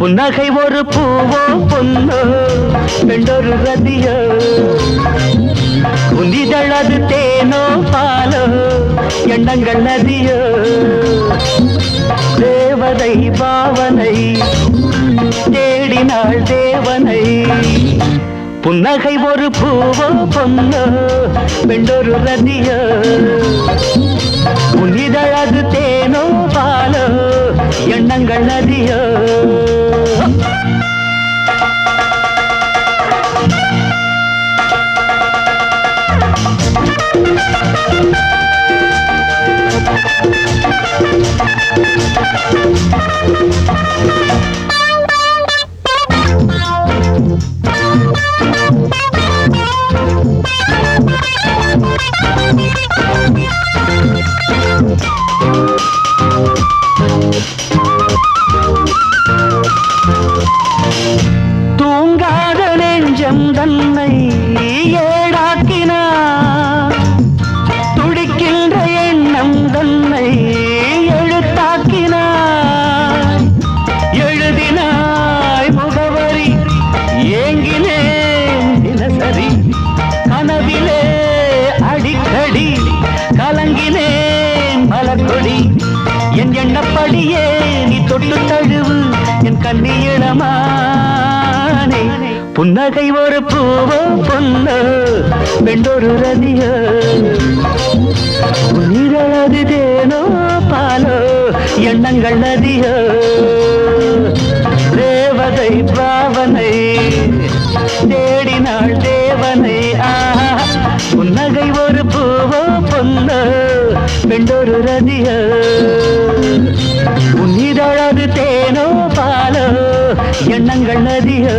புன்னகை ஒரு பூவோ பொன்னோ பெண்டொரு ரதியோ உன்னிதழது தேனோ பாலோ எண்ணங்கள் நதியோ தேவதை பாவனை தேடினாள் தேவனை புன்னகை ஒரு பூவோ பொன்னோ பெண்டொரு ரதியோ உன்னிதழது தேனோ பாலோ எண்ணங்கள் நதியோ தூங்காத நெஞ்சம் தன்னை ஏடாக்கினார் துடிக்கின்ற எண்ணம் தன்னை எழுத்தாக்கினார் எழுதினாய் முகவரி ஏங்கினேன் தினசரி கனவிலே அடிக்கடி கலங்கினேன் மலர்கொடி என் எண்ணப்படியே நீ தொட்டு தழுவு என் கண்ணியிடமானே புன்னகை ஒரு பூவோ பொன்னோ பெண்டொரு ரதியோ உன்னிதழது தேனோ பாலோ எண்ணங்கள் நதியோ தேவதை பாவனை தேடினாள் தேவனை புன்னகை ஒரு பூவோ பொன்னோ பெண்டொரு ரதியோ உன்னிதழது தேனோ பாலோ எண்ணங்கள் நதியோ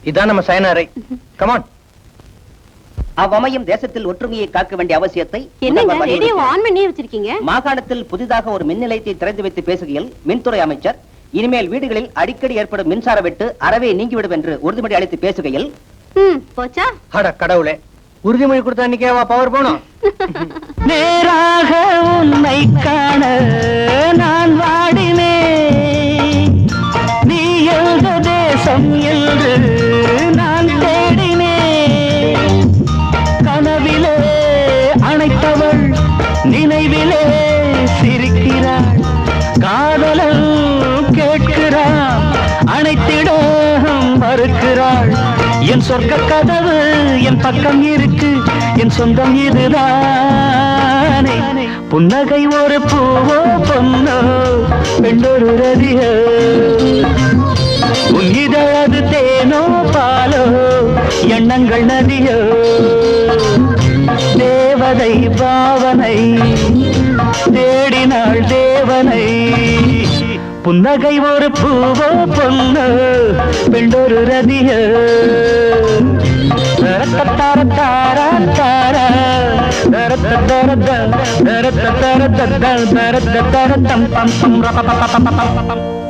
இதான் நம்ம சயனாரை. கமான். அவ்வமையும் தேசத்தில் ஒற்றுமையை காக்க வேண்டிய அவசியத்தை மாகாணத்தில் புதிதாக ஒரு மின் நிலையத்தை திறந்து வைத்து பேசுகையில் மின்துறை அமைச்சர் இனிமேல் வீடுகளில் அடிக்கடி ஏற்படும் மின்சார வெட்டு அறவே நீங்கிவிடும் என்று உறுதிமொழி அளித்து பேசுகையில் கடவுளே உறுதிமொழி கொடுத்த அன்னைக்கேவா பவர் போனோம். நேராக உன்னை காண நான் வாடினேன் நீ எழுத தேசம் என்று நான் தேடினேன் கனவிலே அணைத்தவள் நினைவிலே சிரிக்கிறாள் காதலன் கேட்கிறாள் அணைத்திடம் மறுக்கிறாள் என் சொர்க்க கதவு என் பக்கம் இருக்கு என் சொந்தம் இதுதானே புன்னகை ஒரு பூவோ பொன்னோ பெண்டொரு ரதியோ உன்னிதழது தேனோ பாலோ எண்ணங்கள் நதியோ தேவதை பாவனை தேடினாள் தேவனை புன்னகை ஒரு பூவோ பொன்னோ பெண்டொரு ரதியோ தரத்தர தாரா தாரா தரத்தர தரத்தர தரத்தர தரத்தர தம் தம் தம்